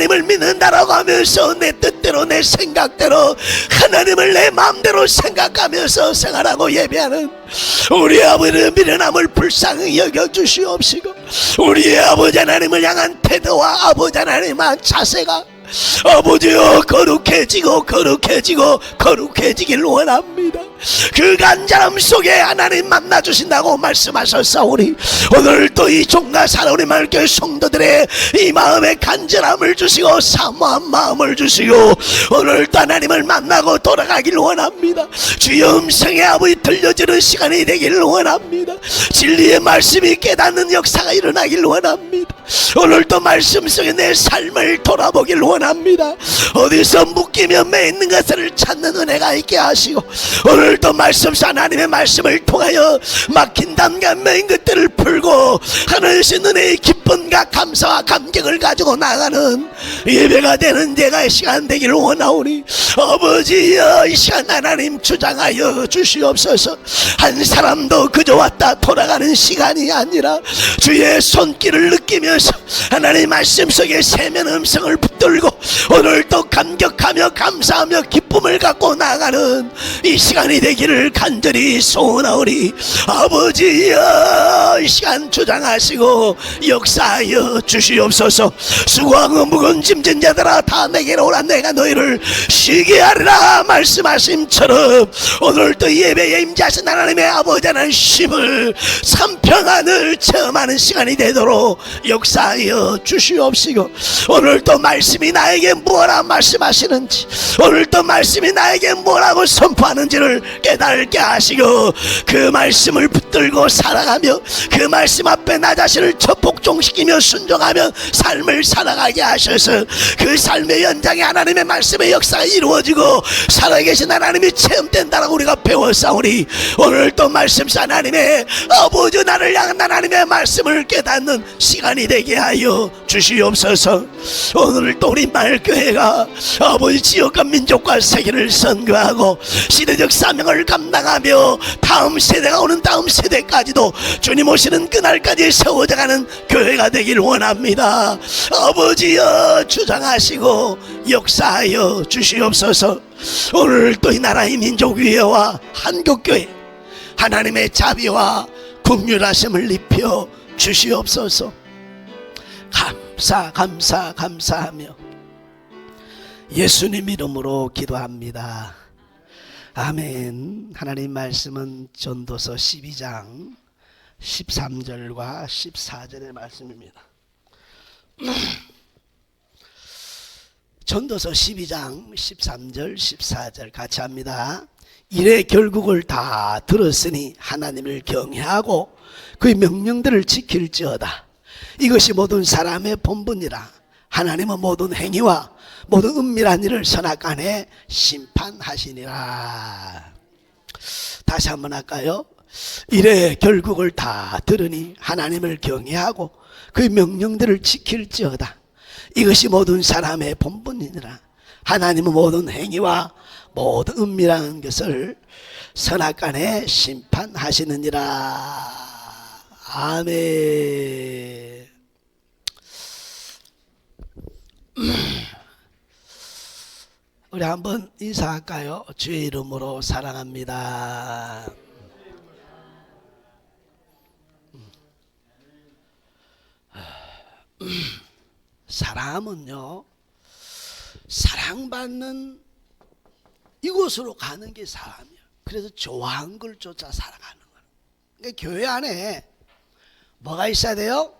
하나님을 믿는다라고 하면서 내 뜻대로 내 생각대로 하나님을 내 마음대로 생각하면서 생활하고 예배하는 우리 아버지의 미련함을 불쌍히 여겨주시옵시고, 우리의 아버지 하나님을 향한 태도와 아버지 하나님을 향한 자세가 아버지여 거룩해지고 거룩해지고 거룩해지길 원합니다. 그 간절함 속에 하나님 만나주신다고 말씀하셨사오니 오늘 또 이 종가 사랑우리 말교회 성도들의 이 마음에 간절함을 주시고 사모한 마음을 주시고 오늘 또 하나님을 만나고 돌아가길 원합니다. 주여 음성의 아버지 들려지는 시간이 되기를 원합니다. 진리의 말씀이 깨닫는 역사가 일어나길 원합니다. 오늘 또 말씀 속에 내 삶을 돌아보길 원합니다. 어디서 묶이며 매있는 것을 찾는 은혜가 있게 하시고 오늘 또 말씀 속 하나님의 말씀을 통하여 막힌 담과 매인 것들을 풀고 하늘신 은혜의 기쁨과 감사와 감격을 가지고 나가는 예배가 되는 내가 시간 되기를 원하오니 아버지여 이 시간 하나님 주장하여 주시옵소서. 한 사람도 그저 왔다 돌아가는 시간이 아니라 주의 손길을 느끼면서 하나님 말씀 속에 세면 음성을 붙들고 오늘 또 감격하며 감사하며 기쁨을 갖고 나가는 이 시간이 되기를 간절히 소원하오니 아버지여 이 시간 주장하시고 역사하여 주시옵소서. 수고하고 무거운 짐진 자들아 다 내게로 오라 내가 너희를 쉬게 하리라 말씀하심처럼 오늘 또 예배에 임재하신 하나님의 아버지 하나님 심을 삼평안을 체험하는 시간이 되도록 역사하여 주시옵시고 오늘 또 말씀이 나에게 뭐라 말씀하시는지 오늘 또 말씀이 나에게 뭐라고 선포하는지를 깨닫게 하시고 그 말씀을 붙들고 살아가며 그 말씀 앞에 나 자신을 적복종시키며 순종하며 삶을 살아가게 하셔서 그 삶의 연장에 하나님의 말씀의 역사가 이루어지고 살아계신 하나님이 체험된다라고 우리가 배웠사오니 오늘 또 말씀 하나님의 아버지 나를 향한 하나님의 말씀을 깨닫는 시간이 되게 하여 주시옵소서. 오늘 또 우리 말교회가 아버지 지역과 민족과 세계를 선교하고 시대적 사명을 감당하며 다음 세대가 오는 다음 세대까지도 주님 오시는 그날까지 세워져가는 교회가 되길 원합니다. 아버지여 주장하시고 역사하여 주시옵소서. 오늘 또 이 나라의 민족위회와 한국교회 하나님의 자비와 긍휼하심을 입혀 주시옵소서. 감사하며 예수님 이름으로 기도합니다. 아멘. 하나님 말씀은 전도서 12장 13절과 14절의 말씀입니다. 전도서 12장 13절 14절 같이 합니다. 이래 결국을 다 들었으니 하나님을 경외하고 그의 명령들을 지킬지어다. 이것이 모든 사람의 본분이라. 하나님은 모든 행위와 모든 은밀한 일을 선악간에 심판하시니라. 다시 한번 할까요? 이래 결국을 다 들으니 하나님을 경외하고 그의 명령들을 지킬지어다. 이것이 모든 사람의 본분이니라. 하나님은 모든 행위와 모든 은밀한 것을 선악간에 심판하시느니라. 아멘. 우리 한번 인사할까요? 주의 이름으로 사랑합니다. 사람은요, 사랑받는 이곳으로 가는 게 사람이에요. 그래서 좋아하는 걸 쫓아 살아가는 거예요. 그러니까 교회 안에 뭐가 있어야 돼요?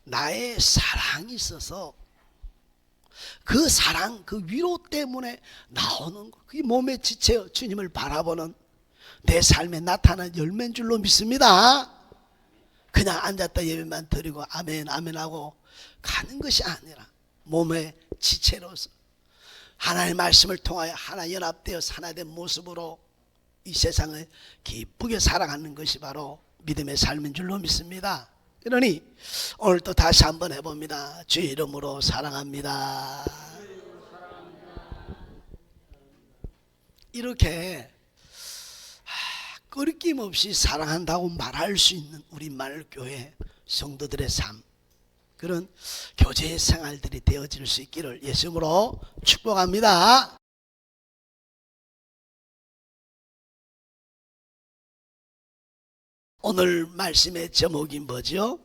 나의 사랑이 있어서 그 사랑, 그 위로 때문에 나오는 거, 그게 몸의 지체요. 주님을 바라보는 내 삶에 나타난 열매인 줄로 믿습니다. 그냥 앉았다 예배만 드리고 아멘 아멘 하고 가는 것이 아니라 몸의 지체로서 하나님의 말씀을 통하여 하나 연합되어서 하나된 모습으로 이 세상을 기쁘게 살아가는 것이 바로 믿음의 삶인 줄로 믿습니다. 그러니 오늘 또 다시 한번 해봅니다. 주의 이름으로 사랑합니다. 이렇게 끊김 없이 사랑한다고 말할 수 있는 우리 말교회 성도들의 삶, 그런 교제의 생활들이 되어질 수 있기를 예수님으로 축복합니다. 오늘 말씀의 제목이 뭐죠?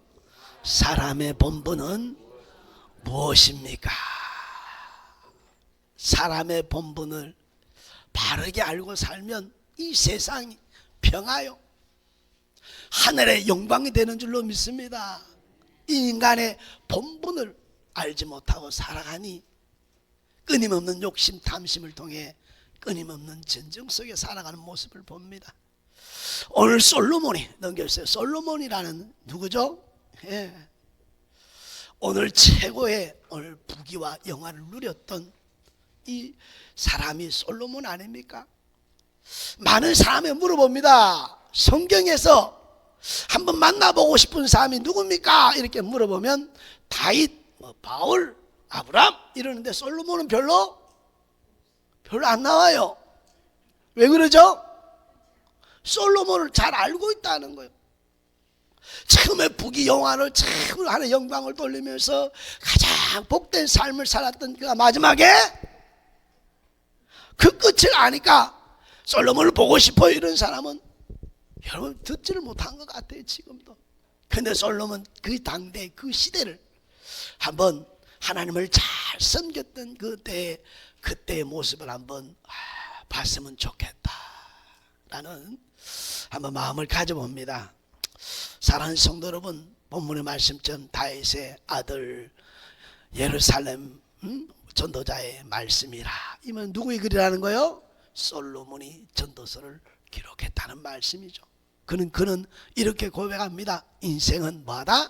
사람의 본분은 무엇입니까? 사람의 본분을 바르게 알고 살면 이 세상이 평화요 하늘의 영광이 되는 줄로 믿습니다. 이 인간의 본분을 알지 못하고 살아가니 끊임없는 욕심 탐심을 통해 끊임없는 전쟁 속에 살아가는 모습을 봅니다. 오늘 솔로몬이 넘겨주세요. 솔로몬이라는 누구죠? 예. 오늘 최고의 오늘 부귀와 영화를 누렸던 이 사람이 솔로몬 아닙니까? 많은 사람이 물어봅니다. 성경에서 한번 만나보고 싶은 사람이 누굽니까? 이렇게 물어보면 다윗, 바울, 아브람 이러는데 솔로몬은 별로 안 나와요. 왜 그러죠? 솔로몬을 잘 알고 있다는 거예요. 처음에 부귀 영화를 참 하는 영광을 돌리면서 가장 복된 삶을 살았던 그가 마지막에 그 끝을 아니까 솔로몬을 보고 싶어요. 이런 사람은 여러분 듣지를 못한 것 같아요. 지금도. 근데 솔로몬 그 당대 그 시대를 한번 하나님을 잘 섬겼던 그때의 모습을 한번 봤으면 좋겠다 라는 한번 마음을 가져봅니다. 사랑하는 성도 여러분, 본문의 말씀처럼 다윗의 아들 예루살렘 전도자의 말씀이라. 이면 누구의 글이라는 거요? 솔로몬이 전도서를 기록했다는 말씀이죠. 그는 이렇게 고백합니다. 인생은 뭐하다?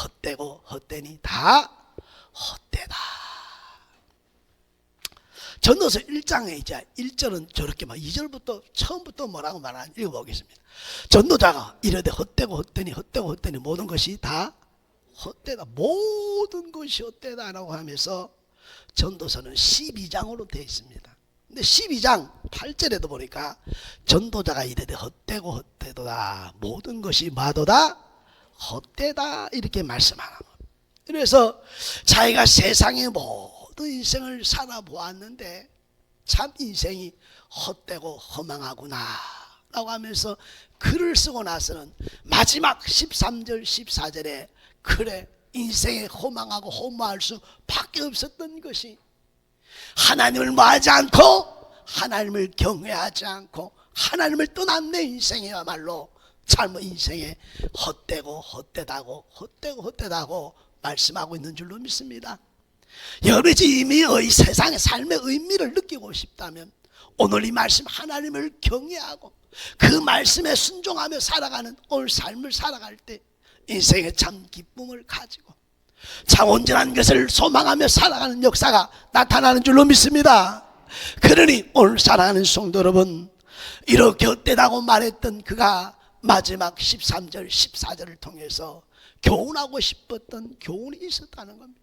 헛되고 헛되니 다 헛되다. 전도서 1장에 이제 1절은 저렇게 막 2절부터 처음부터 뭐라고 말하는지 읽어보겠습니다. 전도자가 이르되 헛되고 헛되니 헛되고 헛되니 모든 것이 다 헛되다. 모든 것이 헛되다라고 하면서 전도서는 12장으로 되어 있습니다. 근데 12장 8절에도 보니까 전도자가 이르되 헛되고 헛되도다. 모든 것이 마도다 헛되다 이렇게 말씀하는 겁니다. 그래서 자기가 세상의 모든 인생을 살아보았는데 참 인생이 헛되고 허망하구나 라고 하면서 글을 쓰고 나서는 마지막 13절 14절에 그래 인생에 허망하고 허무할 수밖에 없었던 것이 하나님을 모하지 않고 하나님을 경외하지 않고 하나님을 떠난 내 인생이야말로 삶의 인생에 헛되고 헛되다고 헛되고 헛되다고 말씀하고 있는 줄로 믿습니다. 여러분이 이미 세상의 삶의 의미를 느끼고 싶다면 오늘 이 말씀 하나님을 경외하고 그 말씀에 순종하며 살아가는 오늘 삶을 살아갈 때 인생의 참 기쁨을 가지고 참 온전한 것을 소망하며 살아가는 역사가 나타나는 줄로 믿습니다. 그러니 오늘 사랑하는 성도 여러분, 이렇게 헛되다고 말했던 그가 마지막 13절 14절을 통해서 교훈하고 싶었던 교훈이 있었다는 겁니다.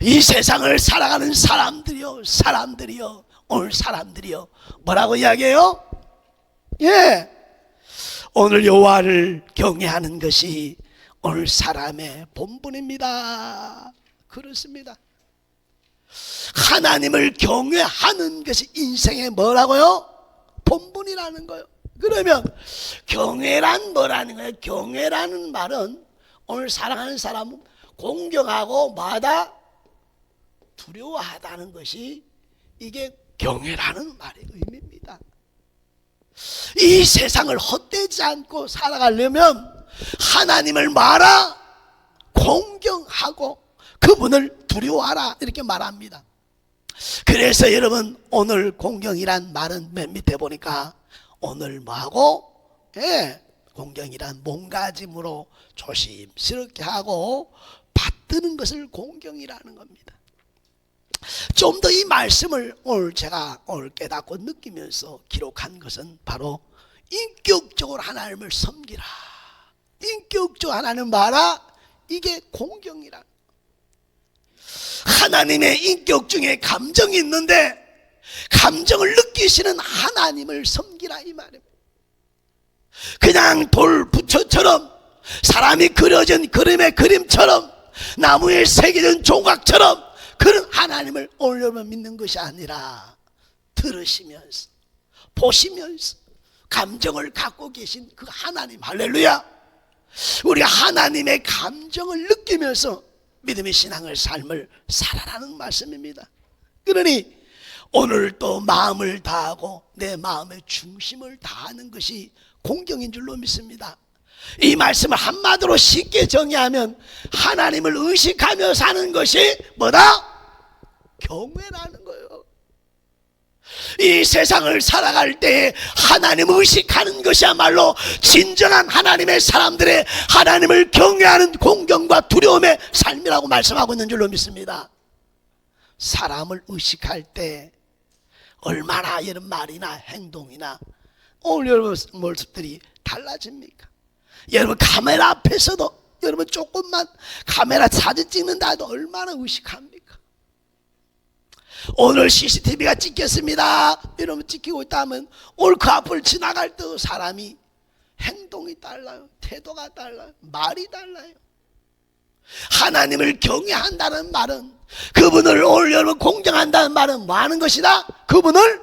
이 세상을 살아가는 사람들이요 오늘 사람들이요 뭐라고 이야기해요? 예, 오늘 여호와를 경외하는 것이 오늘 사람의 본분입니다. 그렇습니다. 하나님을 경외하는 것이 인생의 뭐라고요? 본분이라는 거예요. 그러면 경외란 뭐라는 거예요? 경외라는 말은 오늘 사랑하는 사람은 공경하고 마다 두려워하다는 것이 이게 경외라는 말의 의미입니다. 이 세상을 헛되지 않고 살아가려면 하나님을 말아 공경하고 그분을 두려워하라 이렇게 말합니다. 그래서 여러분 오늘 공경이란 말은 맨 밑에 보니까 오늘 뭐하고 공경이란 몸가짐으로 조심스럽게 하고 받드는 것을 공경이라는 겁니다. 좀 더 이 말씀을 오늘 제가 깨닫고 느끼면서 기록한 것은 바로 인격적으로 하나님을 섬기라, 인격적으로 하나님 말아, 이게 공경이라. 하나님의 인격 중에 감정이 있는데 감정을 느끼시는 하나님을 섬기라 이 말입니다. 그냥 돌 부처처럼 사람이 그려진 그림의 그림처럼, 나무에 새겨진 조각처럼 그런 하나님을 오늘만 믿는 것이 아니라 들으시면서 보시면서 감정을 갖고 계신 그 하나님, 할렐루야, 우리 하나님의 감정을 느끼면서 믿음의 신앙을 삶을 살아라는 말씀입니다. 그러니 오늘도 마음을 다하고 내 마음의 중심을 다하는 것이 공경인 줄로 믿습니다. 이 말씀을 한마디로 쉽게 정의하면 하나님을 의식하며 사는 것이 뭐다? 경외라는 거예요. 이 세상을 살아갈 때 하나님을 의식하는 것이야말로 진정한 하나님의 사람들의 하나님을 경외하는 공경과 두려움의 삶이라고 말씀하고 있는 줄로 믿습니다. 사람을 의식할 때 얼마나 이런 말이나 행동이나 오늘 여러분 모습들이 달라집니까? 여러분 카메라 앞에서도 여러분 조금만 카메라 사진 찍는다 해도 얼마나 의식합니까? 오늘 CCTV가 찍혔습니다. 여러분 찍히고 있다면 오늘 그 앞을 지나갈 때도 사람이 행동이 달라요. 태도가 달라요. 말이 달라요. 하나님을 경외한다는 말은, 그분을 오늘 여러분 공경한다는 말은 뭐 하는 것이다? 그분을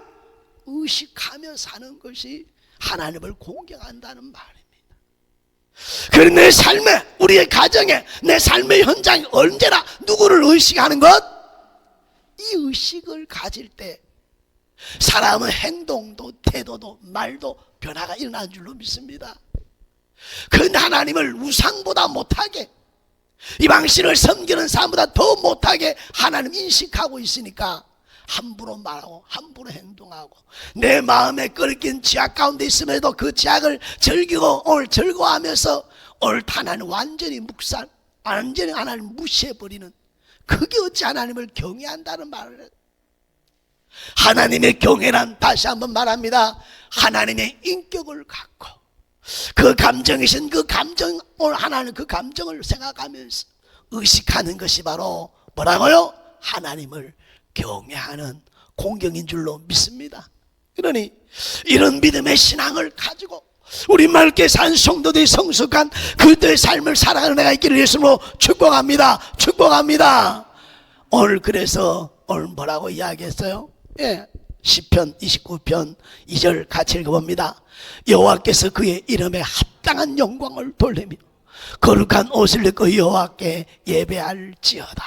의식하며 사는 것이 하나님을 공경한다는 말입니다. 그리고 내 삶에, 우리의 가정에, 내 삶의 현장에 언제나 누구를 의식하는 것? 이 의식을 가질 때 사람의 행동도 태도도 말도 변화가 일어나는 줄로 믿습니다. 그 하나님을 우상보다 못하게, 이방신을 섬기는 사람보다 더 못하게 하나님 인식하고 있으니까 함부로 말하고 함부로 행동하고, 내 마음에 끓긴 지악 가운데 있음에도 그 지악을 즐기고 오늘 즐거워하면서 오늘 하나님 완전히 묵살, 완전히 하나님 무시해버리는, 그게 어찌 하나님을 경외한다는 말을 해요. 하나님의 경외란, 다시 한번 말합니다, 하나님의 인격을 갖고 그 감정이신 그 감정, 오늘 하나님 그 감정을 생각하면서 의식하는 것이 바로 뭐라고요? 하나님을 경외하는 공경인 줄로 믿습니다. 그러니 이런 믿음의 신앙을 가지고 우리 맑게 산 성도들이 성숙한 그들의 삶을 살아가는 내가 있기를 예수님으로 축복합니다. 축복합니다. 오늘 그래서 오늘 뭐라고 이야기했어요? 예, 시편 29편 2절 같이 읽어봅니다. 여호와께서 그의 이름에 합당한 영광을 돌리며 거룩한 옷을 입고 여호와께 예배할지어다.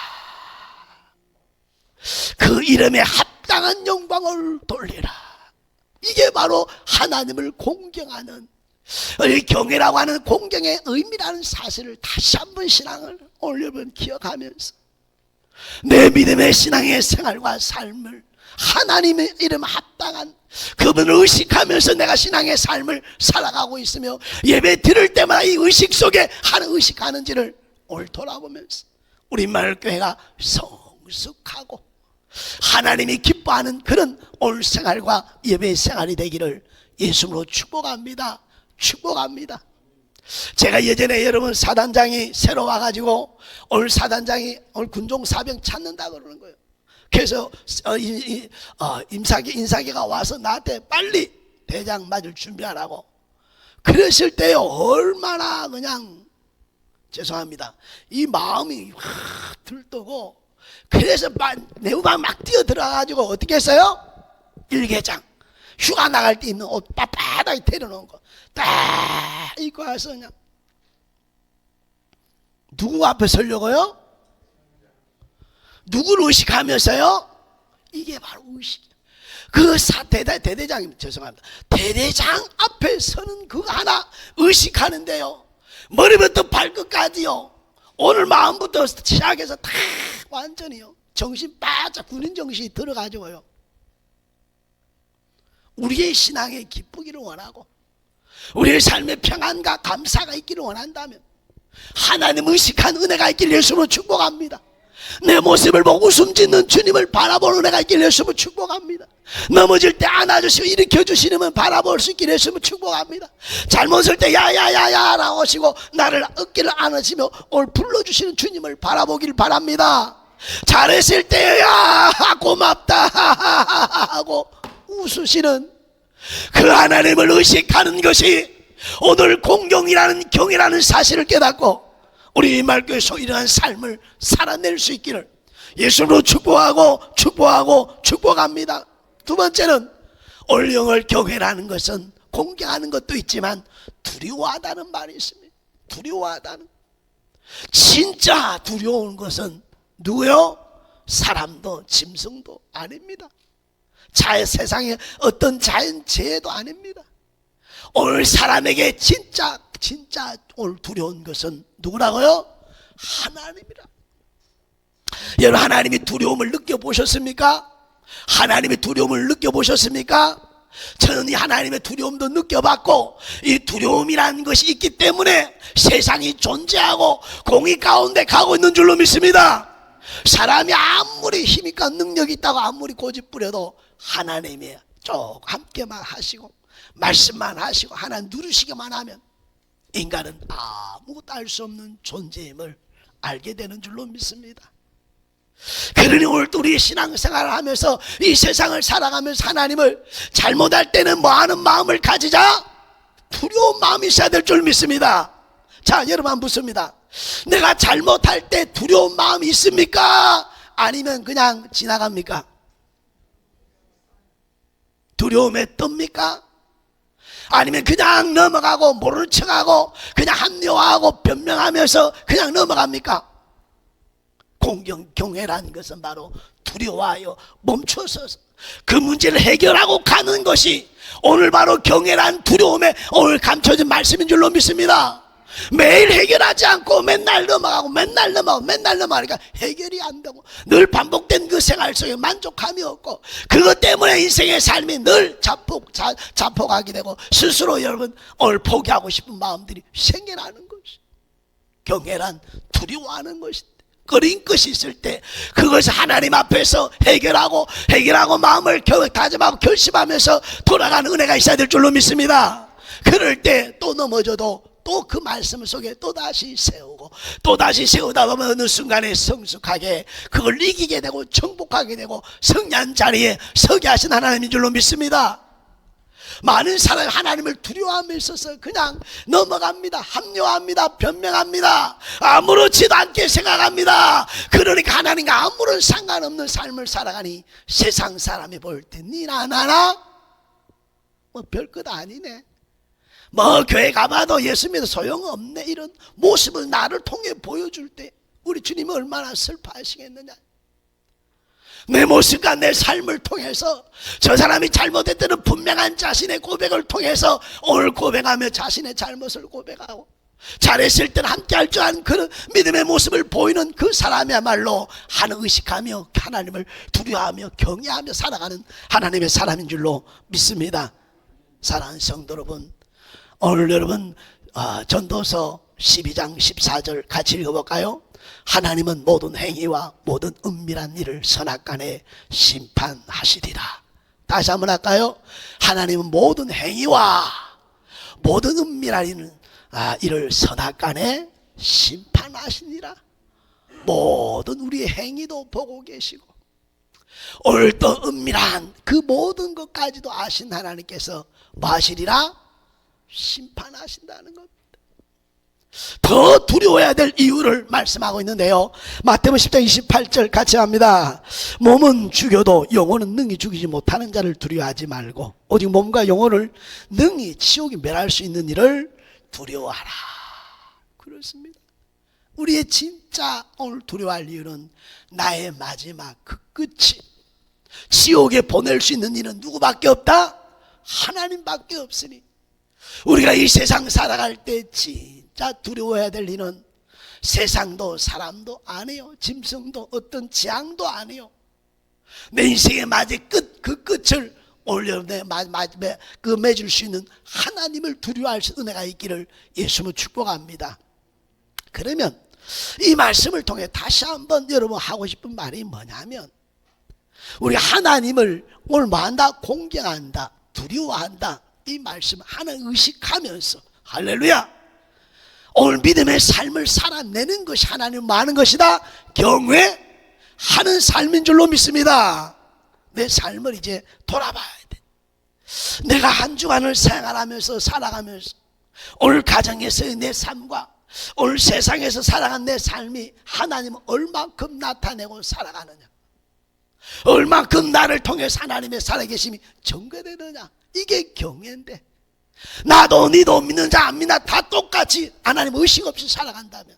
그 이름에 합당한 영광을 돌리라. 이게 바로 하나님을 공경하는, 경외라고 하는 공경의 의미라는 사실을 다시 한번 신앙을 오늘 여러분 기억하면서 내 믿음의 신앙의 생활과 삶을 하나님의 이름 합당한 그분을 의식하면서 내가 신앙의 삶을 살아가고 있으며 예배 드릴 때마다 이 의식 속에 하는 의식하는지를 오늘 돌아보면서 우리 마을교회가 성숙하고 하나님이 기뻐하는 그런 오늘 생활과 예배 생활이 되기를 예수님으로 축복합니다. 축복합니다. 제가 예전에 여러분 사단장이 새로 와가지고 오늘 사단장이 오늘 군종 사병 찾는다 그러는 거예요. 그래서 인사기가 와서 나한테 빨리 대장 맞을 준비하라고 그랬을 때요, 얼마나 그냥 죄송합니다, 이 마음이 확 들떠고, 그래서 내후방 막 뛰어 들어가가지고 어떻게 했어요? 일개장 휴가 나갈 때 입는 옷 빳빳하게 데려놓은 거 딱 입고 와서 그냥 누구 앞에 서려고요? 누구를 의식하면서요? 이게 바로 의식. 그 대대장입니다. 죄송합니다. 대대장 앞에 서는 그거 하나 의식하는데요, 머리부터 발끝까지요, 오늘 마음부터 시작해서 다 완전히요 정신 바짝 군인 정신이 들어가지고요 우리의 신앙에 기쁘기를 원하고 우리의 삶의 평안과 감사가 있기를 원한다면 하나님 의식한 은혜가 있기를 예수님으로 축복합니다. 내 모습을 보고 웃음 짓는 주님을 바라보는 은혜가 있기를 예수님으로 축복합니다. 넘어질 때 안아주시고 일으켜주시는 바라볼 수 있기를 예수님으로 축복합니다. 잘못할 때 야야야야 라고 하시고 나를 어깨를 안으시며 오늘 불러주시는 주님을 바라보길 바랍니다. 잘했을 때야 고맙다 하고 웃으시는 그 하나님을 의식하는 것이 오늘 공경이라는 경이라는 사실을 깨닫고 우리 말교회에서 이러한 삶을 살아낼 수 있기를 예수로 축복합니다. 두 번째는 올영을 경외라는 것은 공경하는 것도 있지만 두려워하다는 말이 있습니다. 두려워하다는, 진짜 두려운 것은 누구요? 사람도 짐승도 아닙니다. 세상에 어떤 자연재해도 아닙니다. 오늘 사람에게 진짜 오늘 두려운 것은 누구라고요? 하나님이라. 여러분, 하나님이 두려움을 느껴보셨습니까? 하나님의 두려움을 느껴보셨습니까? 저는 이 하나님의 두려움도 느껴봤고, 이 두려움이라는 것이 있기 때문에 세상이 존재하고 공의 가운데 가고 있는 줄로 믿습니다. 사람이 아무리 힘 있고 능력이 있다고 아무리 고집 부려도 하나님이 쭉 함께만 하시고 말씀만 하시고 하나님 누르시기만 하면 인간은 아무것도 알 수 없는 존재임을 알게 되는 줄로 믿습니다. 그러니 오늘 우리 신앙생활을 하면서 이 세상을 살아가면서 하나님을 잘못할 때는 뭐하는 마음을 가지자? 두려운 마음이 있어야 될 줄 믿습니다. 자, 여러분 한번 묻습니다. 내가 잘못할 때 두려운 마음이 있습니까? 아니면 그냥 지나갑니까? 두려움에 뜹니까? 아니면 그냥 넘어가고 모르는 척하고 그냥 합리화하고 변명하면서 그냥 넘어갑니까? 경외라는 것은 바로 두려워하여 멈춰서 그 문제를 해결하고 가는 것이 오늘 바로 경외란 두려움에 오늘 감춰진 말씀인 줄로 믿습니다. 매일 해결하지 않고 맨날 넘어가니까 해결이 안 되고 늘 반복된 그 생활 속에 만족함이 없고 그것 때문에 인생의 삶이 늘 자폭하게 되고 스스로 여러분 오늘 포기하고 싶은 마음들이 생겨나는 것이 경외란 두려워하는 것인데, 끓인 것이 있을 때 그것을 하나님 앞에서 해결하고 마음을 다짐하고 결심하면서 돌아가는 은혜가 있어야 될 줄로 믿습니다. 그럴 때 또 넘어져도 또 그 말씀 속에 또다시 세우고 또다시 세우다 보면 어느 순간에 성숙하게 그걸 이기게 되고 정복하게 되고 승리한 자리에 서게 하신 하나님인 줄로 믿습니다. 많은 사람이 하나님을 두려워함에 있어서 그냥 넘어갑니다. 합리화합니다. 변명합니다. 아무렇지도 않게 생각합니다. 그러니까 하나님과 아무런 상관없는 삶을 살아가니 세상 사람이 볼 때 니나 나나 뭐 별것 아니네, 뭐 교회 가봐도 예수 믿어 소용없네, 이런 모습을 나를 통해 보여줄 때 우리 주님이 얼마나 슬퍼하시겠느냐. 내 모습과 내 삶을 통해서 저 사람이 잘못했다는 분명한 자신의 고백을 통해서 오늘 고백하며 자신의 잘못을 고백하고 잘했을 때는 함께 할 줄 아는 그런 믿음의 모습을 보이는 그 사람이야말로 하나 의식하며 하나님을 두려워하며 경외하며 살아가는 하나님의 사람인 줄로 믿습니다. 사랑하는 성도 여러분, 오늘 여러분 전도서 12장 14절 같이 읽어볼까요? 하나님은 모든 행위와 모든 은밀한 일을 선악간에 심판하시리라. 다시 한번 할까요? 하나님은 모든 행위와 모든 은밀한 일을 선악간에 심판하시니라. 모든 우리의 행위도 보고 계시고 오늘 또 은밀한 그 모든 것까지도 아신 하나님께서 뭐 하시리라? 심판하신다는 겁니다. 더 두려워해야 될 이유를 말씀하고 있는데요, 마태복음 10장 28절 같이 합니다. 몸은 죽여도 영혼은 능히 죽이지 못하는 자를 두려워하지 말고 오직 몸과 영혼을 능히 지옥에 멸할 수 있는 일을 두려워하라. 그렇습니다. 우리의 진짜 오늘 두려워할 이유는 나의 마지막 그 끝이 지옥에 보낼 수 있는 일은 누구밖에 없다? 하나님밖에 없으니 우리가 이 세상 살아갈 때 진짜 두려워해야 될 일은 세상도 사람도 아니에요. 짐승도 어떤 재앙도 아니에요. 내 인생의 마지막 끝, 그 끝을 오늘 그 맺을 수 있는 하나님을 두려워할 수 은혜가 있기를 예수님을 축복합니다. 그러면 이 말씀을 통해 다시 한번 여러분 하고 싶은 말이 뭐냐면, 우리 하나님을 오늘 뭐한다? 공경한다, 두려워한다. 이 말씀 하나 의식하면서 할렐루야, 오늘 믿음의 삶을 살아내는 것이 하나님 뭐 하는 것이다? 경외하는 삶인 줄로 믿습니다. 내 삶을 이제 돌아봐야 돼. 내가 한 주간을 생활하면서 살아가면서 오늘 가정에서의 내 삶과 오늘 세상에서 살아간 내 삶이 하나님은 얼만큼 나타내고 살아가느냐, 얼만큼 나를 통해서 하나님의 살아계심이 증거되느냐, 이게 경외인데, 나도 니도 믿는 자 안 믿나 다 똑같이 하나님 의식 없이 살아간다면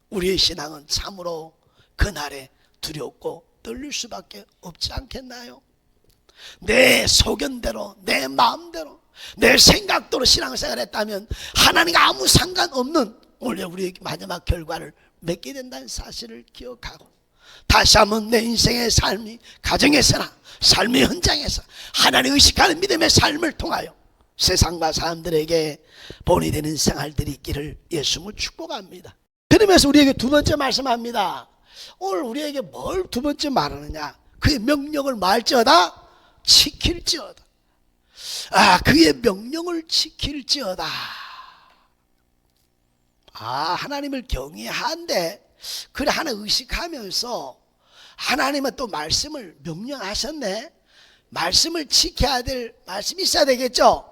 우리의 신앙은 참으로 그날에 두렵고 떨릴 수밖에 없지 않겠나요? 내 소견대로, 내 마음대로, 내 생각대로 신앙생활 했다면 하나님과 아무 상관없는 오늘 우리의 마지막 결과를 맺게 된다는 사실을 기억하고, 다시 한번 내 인생의 삶이 가정에서나 삶의 현장에서 하나님 의식하는 믿음의 삶을 통하여 세상과 사람들에게 본이 되는 생활들이 있기를 예수님을 축복합니다. 그러면서 우리에게 두 번째 말씀합니다. 오늘 우리에게 뭘 두 번째 말하느냐, 그의 명령을 말지어다 지킬지어다. 그의 명령을 지킬지어다. 하나님을 경외하는데 그래 하나 의식하면서 하나님은 또 말씀을 명령하셨네. 말씀을 지켜야 될 말씀이 있어야 되겠죠.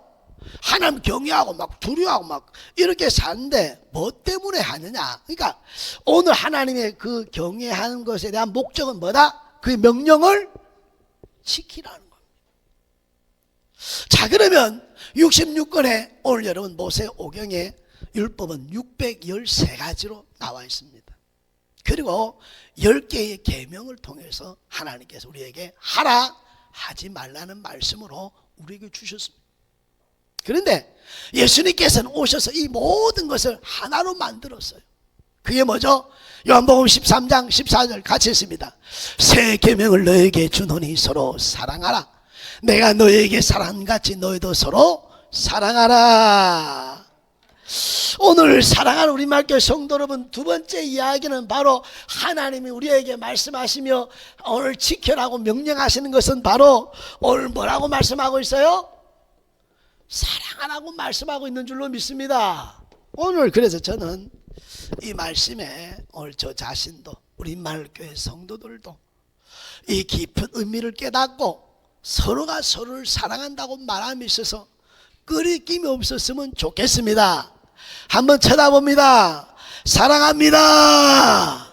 하나님 경외하고 막 두려워하고 막 이렇게 사는데 뭐 때문에 하느냐. 그러니까 오늘 하나님의 그 경외하는 것에 대한 목적은 뭐다? 그 명령을 지키라는 겁니다. 자, 그러면 66권에 오늘 여러분 모세오경에 율법은 613가지로 나와 있습니다. 그리고 10개의 계명을 통해서 하나님께서 우리에게 하라 하지 말라는 말씀으로 우리에게 주셨습니다. 그런데 예수님께서는 오셔서 이 모든 것을 하나로 만들었어요. 그게 뭐죠? 요한복음 13장 14절 같이 했습니다. 새 계명을 너에게 주노니 서로 사랑하라. 내가 너에게 사랑같이 너희도 서로 사랑하라. 오늘 사랑하는 우리 말교회 성도 여러분, 두 번째 이야기는 바로 하나님이 우리에게 말씀하시며 오늘 지켜라고 명령하시는 것은 바로 오늘 뭐라고 말씀하고 있어요? 사랑하라고 말씀하고 있는 줄로 믿습니다. 오늘 그래서 저는 이 말씀에 오늘 저 자신도 우리 말교회 성도들도 이 깊은 의미를 깨닫고 서로가 서로를 사랑한다고 말함에 있어서 끄리낌이 없었으면 좋겠습니다. 한번 쳐다봅니다. 사랑합니다.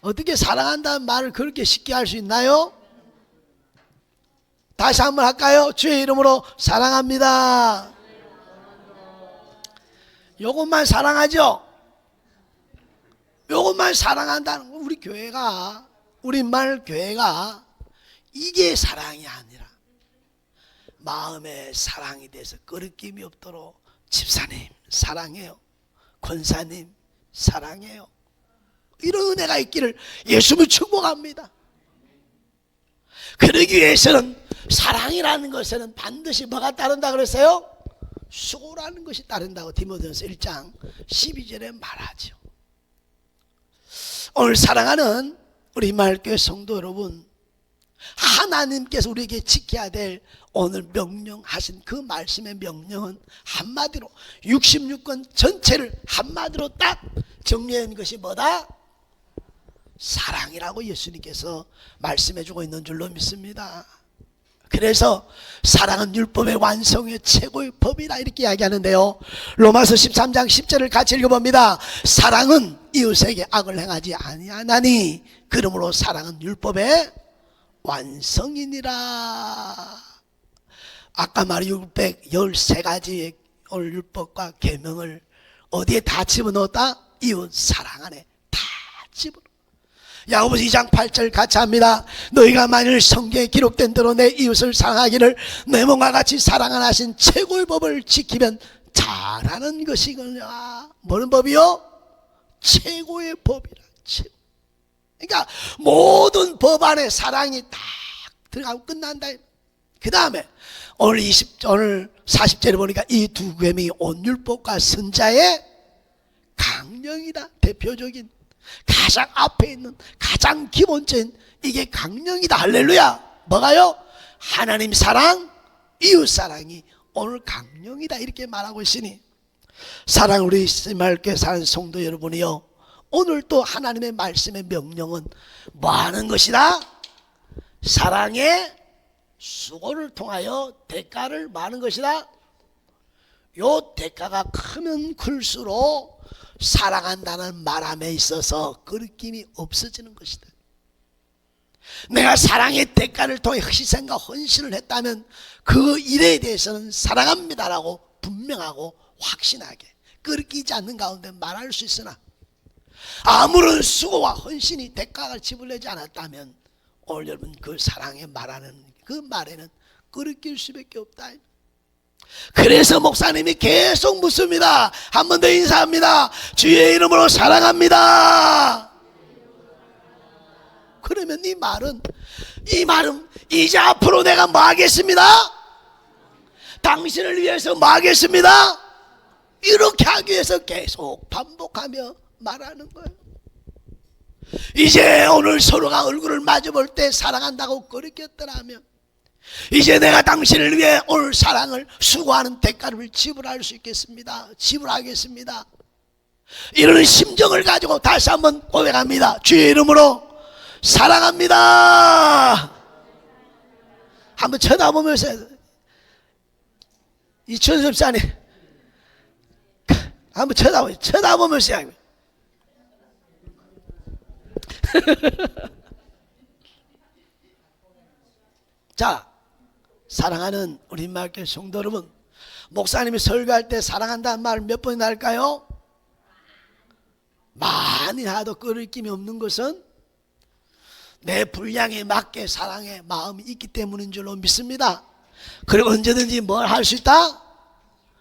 어떻게 사랑한다는 말을 그렇게 쉽게 할 수 있나요? 다시 한번 할까요? 주의 이름으로 사랑합니다. 요것만 사랑하죠? 요것만 사랑한다는 건 우리 교회가, 우리 말 교회가 이게 사랑이 아니라 마음의 사랑이 돼서 끄리낌이 없도록 집사님 사랑해요, 권사님 사랑해요, 이런 은혜가 있기를 예수님을 축복합니다. 그러기 위해서는 사랑이라는 것에는 반드시 뭐가 따른다 그랬어요? 수고라는 것이 따른다고 디모데전서 1장 12절에 말하죠. 오늘 사랑하는 우리 말교회 성도 여러분, 하나님께서 우리에게 지켜야 될 오늘 명령하신 그 말씀의 명령은 한마디로 66권 전체를 한마디로 딱 정리한 것이 뭐다? 사랑이라고 예수님께서 말씀해주고 있는 줄로 믿습니다. 그래서 사랑은 율법의 완성의 최고의 법이라 이렇게 이야기하는데요, 로마서 13장 10절을 같이 읽어봅니다. 사랑은 이웃에게 악을 행하지 아니하나니 그러므로 사랑은 율법의 완성이니라. 아까 말한 613가지의 율법과 계명을 어디에 다 집어넣었다? 이웃 사랑 안에 다 집어넣었다. 야고보서 2장 8절 같이 합니다. 너희가 만일 성경에 기록된 대로 내 이웃을 사랑하기를 내 몸과 같이 사랑하신 최고의 법을 지키면 잘하는 것이거냐. 뭐는 법이요? 최고의 법이라. 그러니까 모든 법 안에 사랑이 딱 들어가고 끝난다. 그 다음에 오늘 40절에 보니까 이 두 계명이 온율법과 선자의 강령이다. 대표적인 가장 앞에 있는 가장 기본적인 이게 강령이다. 할렐루야. 뭐가요? 하나님 사랑, 이웃 사랑이 오늘 강령이다 이렇게 말하고 있으니, 사랑 우리 말교회 사는 성도 여러분이요, 오늘 또 하나님의 말씀의 명령은 뭐 하는 것이다? 사랑의 수고를 통하여 대가를 많은 것이다. 요 대가가 크면 클수록 사랑한다는 말함에 있어서 거리낌이 없어지는 것이다. 내가 사랑의 대가를 통해 희생과 헌신을 했다면 그 일에 대해서는 사랑합니다라고 분명하고 확신하게 끓이지 않는 가운데 말할 수 있으나, 아무런 수고와 헌신이 대가가 지불되지 않았다면 오늘 여러분 그 사랑에 말하는 그 말에는 끓일 수밖에 없다. 그래서 목사님이 계속 묻습니다. 한 번 더 인사합니다. 주의 이름으로 사랑합니다. 그러면 이 말은 이제 앞으로 내가 뭐 하겠습니다? 당신을 위해서 뭐 하겠습니다? 이렇게 하기 위해서 계속 반복하며 말하는 거예요. 이제 오늘 서로가 얼굴을 마주볼 때 사랑한다고 거리꼈더라면, 이제 내가 당신을 위해 오늘 사랑을 수고하는 대가를 지불할 수 있겠습니다. 지불하겠습니다. 이런 심정을 가지고 다시 한번 고백합니다. 주의 이름으로 사랑합니다. 한번 쳐다보면서, 이천섭 목사님 한번 쳐다보면서 자, 사랑하는 우리 마을교회 성도 여러분, 목사님이 설교할 때 사랑한다는 말 몇 번이나 할까요? 많이 하도 끓일김이 없는 것은 내 분량에 맞게 사랑의 마음이 있기 때문인 줄로 믿습니다. 그리고 언제든지 뭘 할 수 있다?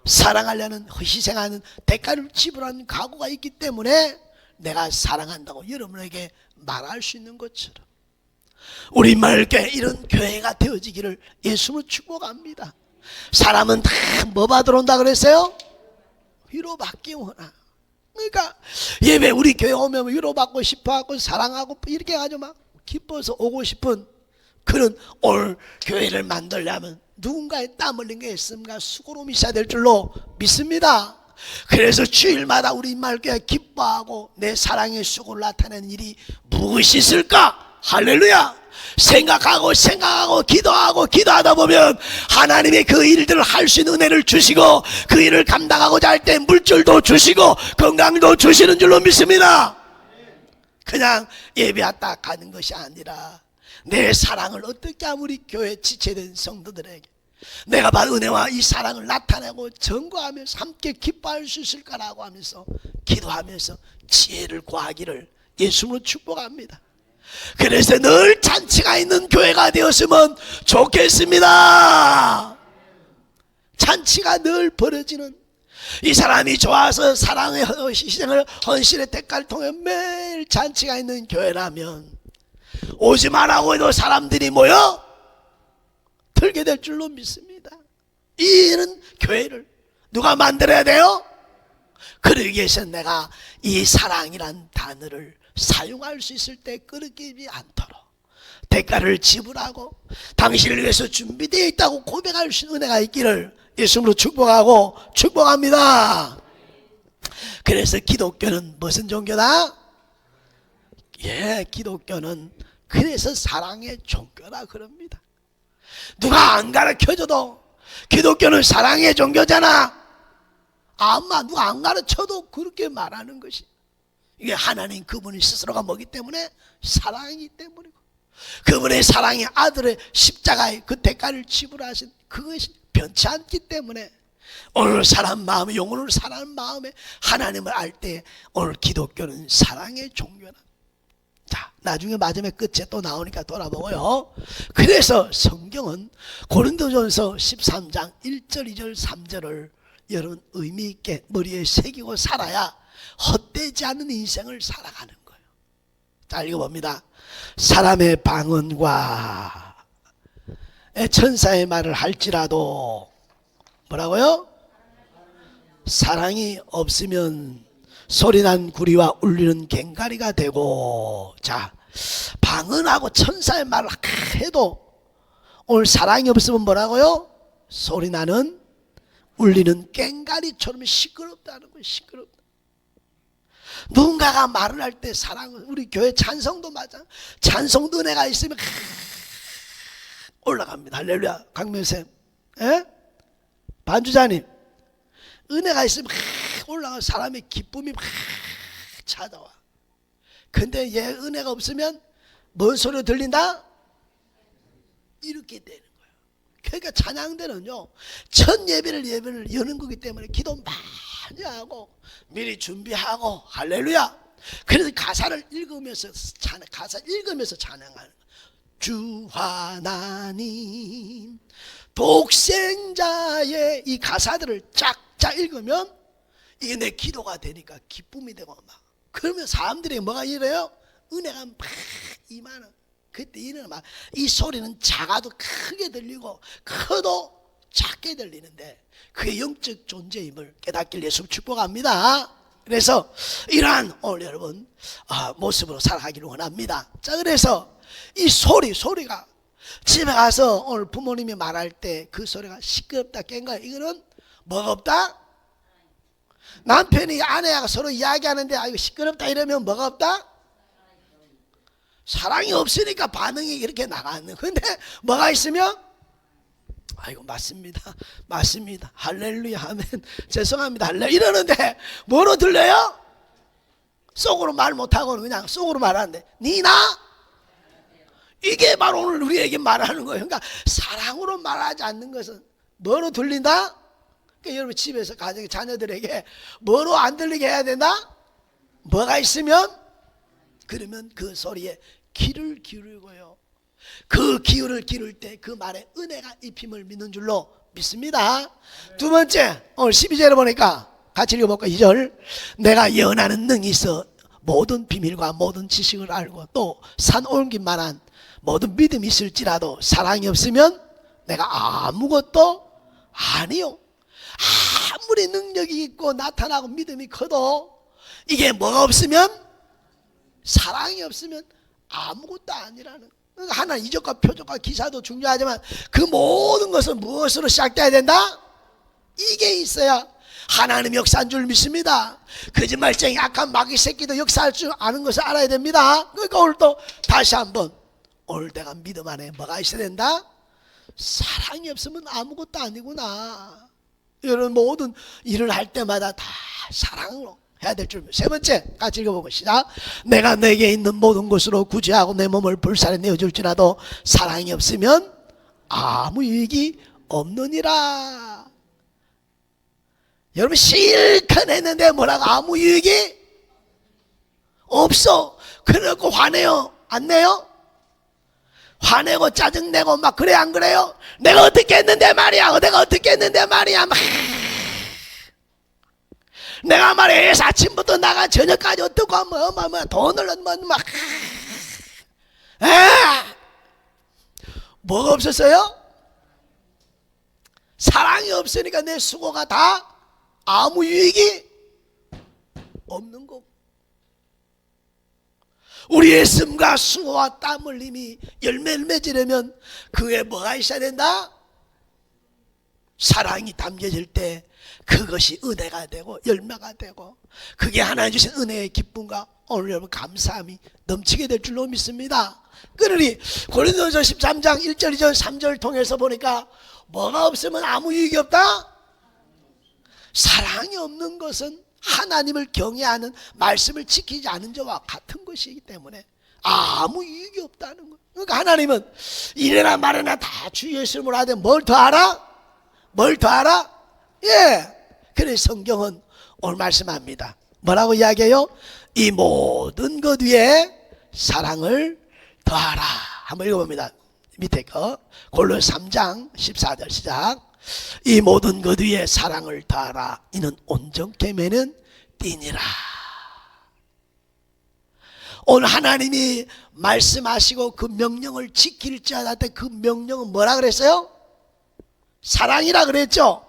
사랑하려는, 희생하는, 대가를 지불하는 각오가 있기 때문에 내가 사랑한다고 여러분에게 말할 수 있는 것처럼 우리 마을교회 이런 교회가 되어지기를 예수로 축복합니다. 사람은 다 뭐 받으러 온다 그랬어요? 위로받기 원하. 그러니까 예배 우리 교회 오면 위로받고 싶어하고 사랑하고 이렇게 해가지고 막 기뻐서 오고 싶은 그런 오늘 교회를 만들려면 누군가의 땀 흘린 게 있습니까? 수고로움이 있어야 될 줄로 믿습니다. 그래서 주일마다 우리 마을교회 기뻐하고 내 사랑의 수고를 나타내는 일이 무엇이 있을까? 할렐루야. 생각하고 기도하다 보면 하나님의 그 일들을 할 수 있는 은혜를 주시고, 그 일을 감당하고자 할 때 물질도 주시고 건강도 주시는 줄로 믿습니다. 그냥 예배 왔다 가는 것이 아니라 내 사랑을 어떻게 하면 우리 교회 지체된 성도들에게 내가 받은 은혜와 이 사랑을 나타내고 전거하면서 함께 기뻐할 수 있을까라고 하면서 기도하면서 지혜를 구하기를 예수로 축복합니다. 그래서 늘 잔치가 있는 교회가 되었으면 좋겠습니다. 잔치가 늘 벌어지는, 이 사람이 좋아서 사랑의 희생을 헌신의 대가를 통해 매일 잔치가 있는 교회라면 오지 말라고 해도 사람들이 모여 들게 될 줄로 믿습니다. 이런 교회를 누가 만들어야 돼요? 그러기 위해서 내가 이 사랑이란 단어를 사용할 수 있을 때 끄르기지 않도록 대가를 지불하고 당신을 위해서 준비되어 있다고 고백할 수 있는 은혜가 있기를 예수님으로 축복하고 축복합니다. 그래서 기독교는 무슨 종교다? 기독교는 그래서 사랑의 종교라 그럽니다. 누가 안 가르쳐줘도 기독교는 사랑의 종교잖아. 아마 누가 안 가르쳐도 그렇게 말하는 것이, 이게 하나님 그분이 스스로가 뭐기 때문에? 사랑이기 때문이고, 그분의 사랑의 아들의 십자가의 그 대가를 지불하신 그것이 변치 않기 때문에 오늘 사람 마음에, 영혼을 사랑하는 마음에 하나님을 알 때 오늘 기독교는 사랑의 종교라. 자, 나중에 마지막 끝에 또 나오니까 돌아보고요. 그래서 성경은 고린도전서 13장 1절 2절 3절을 여러분 의미 있게 머리에 새기고 살아야 헛되지 않은 인생을 살아가는 거예요. 자, 읽어봅니다. 사람의 방언과 천사의 말을 할지라도 뭐라고요? 사랑이 없으면 소리난 구리와 울리는 꽹과리가 되고. 자, 방언하고 천사의 말을 해도 오늘 사랑이 없으면 뭐라고요? 소리나는 울리는 꽹과리처럼 시끄럽다는 거예요. 시끄럽다. 누군가가 말을 할 때 사랑은, 우리 교회 찬송도 맞아. 찬송도 은혜가 있으면 올라갑니다. 할렐루야. 강명쌤, 예? 반주자님, 은혜가 있으면 막 올라가 사람의 기쁨이 막 찾아와. 근데 얘 은혜가 없으면 뭔 소리 들린다? 이렇게 되는 거예요. 그러니까 찬양대는요, 첫 예배를 여는 거기 때문에 기도 많이 하고 미리 준비하고, 할렐루야. 그래서 가사를 읽으면서 찬양하는 거예요. 주 하나님 독생자의 이 가사들을 쫙쫙 읽으면 이게 내 기도가 되니까 기쁨이 되고 막, 그러면 사람들이 뭐가 이래요? 은혜가 막 임하는, 그때 이는 막 이 소리는 작아도 크게 들리고 커도 작게 들리는데 그의 영적 존재임을 깨닫길 예수 축복합니다. 그래서 이러한 오늘 여러분 모습으로 살아가기를 원합니다. 자, 그래서 이 소리가 집에 가서 오늘 부모님이 말할 때 그 소리가 시끄럽다 깬가, 이거는 뭐가 없다? 남편이 아내가 서로 이야기하는데 이거 시끄럽다 이러면 뭐가 없다? 사랑이 없으니까 반응이 이렇게 나가는. 근데 뭐가 있으면 아이고 맞습니다 할렐루야 하면 죄송합니다 할렐루야 이러는데 뭐로 들려요? 속으로 말 못하고 그냥 속으로 말하는데 니나? 이게 바로 오늘 우리에게 말하는 거예요. 그러니까 사랑으로 말하지 않는 것은 뭐로 들린다? 그러니까 여러분 집에서 가정의 자녀들에게 뭐로 안 들리게 해야 된다? 뭐가 있으면? 그러면 그 소리에 귀를 기울이고요, 그 기울을 기울 때 그 말에 은혜가 입힘을 믿는 줄로 믿습니다. 두 번째, 오늘 12절에 보니까 같이 읽어볼까? 2절. 내가 예언하는 능이 있어 모든 비밀과 모든 지식을 알고 또 산 옮긴 만한 모든 믿음이 있을지라도 사랑이 없으면 내가 아무것도 아니요. 아무리 능력이 있고 나타나고 믿음이 커도 이게 뭐가 없으면, 사랑이 없으면 아무것도 아니라는. 하나 이적과 표적과 기사도 중요하지만 그 모든 것은 무엇으로 시작돼야 된다? 이게 있어야 하나님 역사한 줄 믿습니다. 거짓말쟁이 악한 마귀 새끼도 역사할 줄 아는 것을 알아야 됩니다. 그러니까 오늘 또 다시 한번, 오늘 내가 믿음 안에 뭐가 있어야 된다? 사랑이 없으면 아무것도 아니구나. 이런 모든 일을 할 때마다 다 사랑으로 해야 될 줄. 세 번째, 같이 읽어보고 시작. 내가 내게 있는 모든 것으로 구제하고 내 몸을 불살에 내어줄지라도 사랑이 없으면 아무 유익이 없느니라. 여러분 실컷 했는데 뭐라고? 아무 유익이 없어. 그래갖고 화내요? 안 내요? 화내고 짜증내고 막 그래 안 그래요? 내가 어떻게 했는데 말이야, 내가 어떻게 했는데 말이야, 막 내가 말이야 아침부터 나가 저녁까지 어떻고 뭐 돈을 막 뭐가 없었어요? 사랑이 없으니까 내 수고가 다 아무 유익이 없는 거고, 우리의 숨과 수고와 땀 흘림이 열매를 맺으려면 그에 뭐가 있어야 된다? 사랑이 담겨질 때 그것이 은혜가 되고 열매가 되고, 그게 하나님 주신 은혜의 기쁨과 오늘 여러분 감사함이 넘치게 될 줄로 믿습니다. 그러니 고린도전서 13장 1절 2절 3절 통해서 보니까 뭐가 없으면 아무 유익이 없다? 사랑이 없는 것은 하나님을 경외하는, 말씀을 지키지 않은 자와 같은 것이기 때문에 아무 유익이 없다는 거예요. 그러니까 하나님은 이래나 말해나 다 주 예수님을 하되 뭘 더 알아? 뭘 더 알아? 예. 그래서 성경은 오늘 말씀합니다. 뭐라고 이야기해요? 이 모든 것 위에 사랑을 더하라. 한번 읽어봅니다. 밑에 거 골로새 3장 14절 시작. 이 모든 것 위에 사랑을 더하라. 이는 온전케 매는 띠니라. 오늘 하나님이 말씀하시고 그 명령을 지킬지 않았을 때 그 명령은 뭐라 그랬어요? 사랑이라 그랬죠.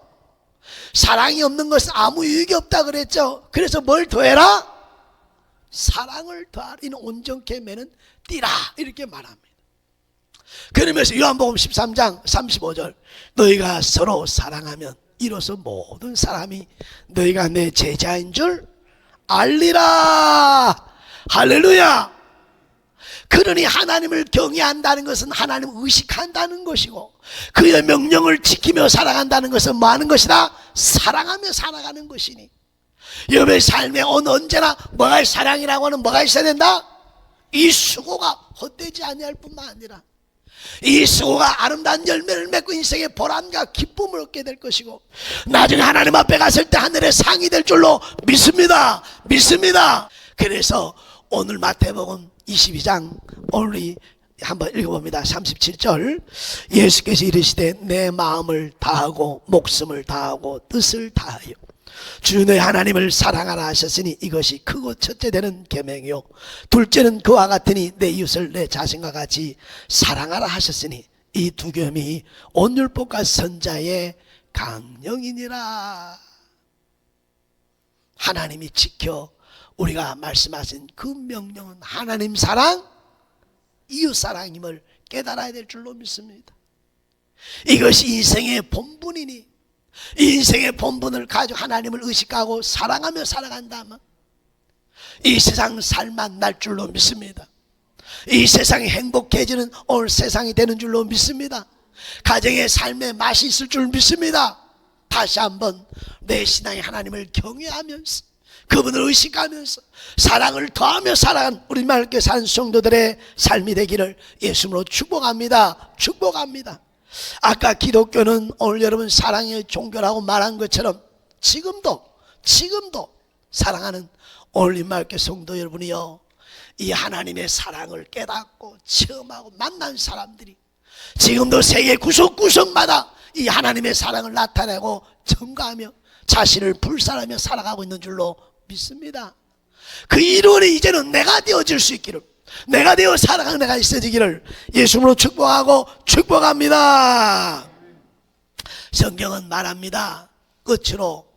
사랑이 없는 것은 아무 유익이 없다 그랬죠. 그래서 뭘 더해라? 사랑을 더하라. 이는 온전케 매는 띠라. 이렇게 말합니다. 그러면서 요한복음 13장 35절 너희가 서로 사랑하면 이로써 모든 사람이 너희가 내 제자인 줄 알리라. 할렐루야. 그러니 하나님을 경외한다는 것은 하나님을 의식한다는 것이고, 그의 명령을 지키며 살아간다는 것은 뭐 하는 것이다? 사랑하며 살아가는 것이니, 여러분의 삶에 언제나 뭐가 사랑이라고 하는 뭐가 있어야 된다? 이 수고가 헛되지 아니할 뿐만 아니라 이 수고가 아름다운 열매를 맺고 인생의 보람과 기쁨을 얻게 될 것이고, 나중에 하나님 앞에 갔을 때 하늘의 상이 될 줄로 믿습니다. 그래서 오늘 마태복음 22장 오늘 한번 읽어봅니다. 37절, 예수께서 이르시되 내 마음을 다하고 목숨을 다하고 뜻을 다하여 주 너희 하나님을 사랑하라 하셨으니 이것이 크고 첫째 되는 계명이요 둘째는 그와 같으니 내 이웃을 내 자신과 같이 사랑하라 하셨으니 이 두 계명이 온 율법과 선자의 강령이니라. 하나님이 지켜 우리가 말씀하신 그 명령은 하나님 사랑, 이웃 사랑임을 깨달아야 될 줄로 믿습니다. 이것이 인생의 본분이니, 이 인생의 본분을 가지고 하나님을 의식하고 사랑하며 살아간다면 이 세상 살만 날 줄로 믿습니다. 이 세상이 행복해지는 오늘 세상이 되는 줄로 믿습니다. 가정의 삶에 맛이 있을 줄 믿습니다. 다시 한번 내 신앙의 하나님을 경외하면서 그분을 의식하면서 사랑을 더하며 살아간 우리 맑게 사는 성도들의 삶이 되기를 예수님으로 축복합니다. 아까 기독교는 오늘 여러분 사랑의 종교라고 말한 것처럼 지금도 사랑하는 오늘 맑게 성도 여러분이요, 이 하나님의 사랑을 깨닫고 체험하고 만난 사람들이 지금도 세계 구석구석마다 이 하나님의 사랑을 나타내고 증거하며 자신을 불살하며 살아가고 있는 줄로 믿습니다. 그 이론이 이제는 내가 되어질 수 있기를, 내가 되어 살아가는 내가 있어지기를 예수님으로 축복합니다. 성경은 말합니다. 끝으로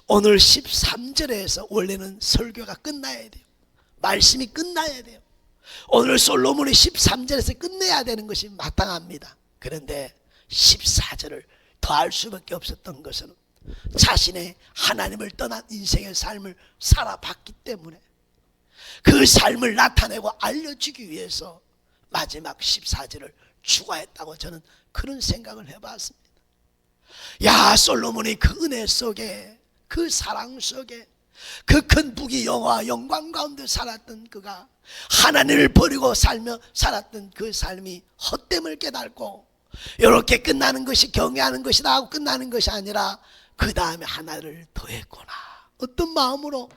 오늘 13절에서 원래는 설교가 끝나야 돼요. 말씀이 끝나야 돼요. 오늘 솔로몬이 13절에서 끝내야 되는 것이 마땅합니다. 그런데 14절을 더할 수밖에 없었던 것은 자신의 하나님을 떠난 인생의 삶을 살아봤기 때문에 그 삶을 나타내고 알려주기 위해서 마지막 14절을 추가했다고 저는 그런 생각을 해봤습니다. 야, 솔로몬이 그 은혜 속에, 그 사랑 속에, 그 큰 부귀 영화 영광 가운데 살았던 그가 하나님을 버리고 살며 살았던 그 삶이 헛됨을 깨닫고 이렇게 끝나는 것이 경외하는 것이다 하고 끝나는 것이 아니라 그 다음에 하나를 더했구나. 어떤 마음으로?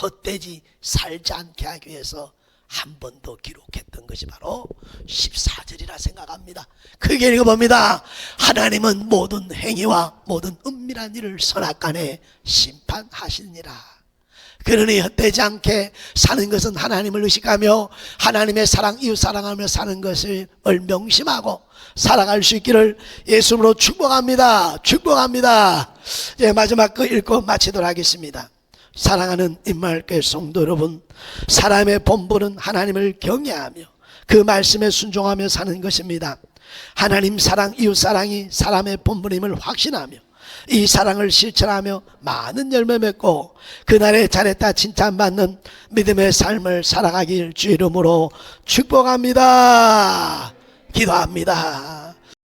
헛되지 살지 않게 하기 위해서 한 번 더 기록했던 것이 바로 14절이라 생각합니다. 크게 읽어봅니다. 하나님은 모든 행위와 모든 은밀한 일을 선악간에 심판하시니라. 그러니 헛되지 않게 사는 것은 하나님을 의식하며 하나님의 사랑, 이웃 사랑하며 사는 것을 명심하고 살아갈 수 있기를 예수님으로 축복합니다. 이제 마지막 거 읽고 마치도록 하겠습니다. 사랑하는 임마을교회 성도 여러분, 사람의 본분은 하나님을 경외하며 그 말씀에 순종하며 사는 것입니다. 하나님 사랑, 이웃 사랑이 사람의 본분임을 확신하며 이 사랑을 실천하며 많은 열매 맺고 그날에 잘했다 칭찬받는 믿음의 삶을 살아가길 주 이름으로 축복합니다. 기도합니다.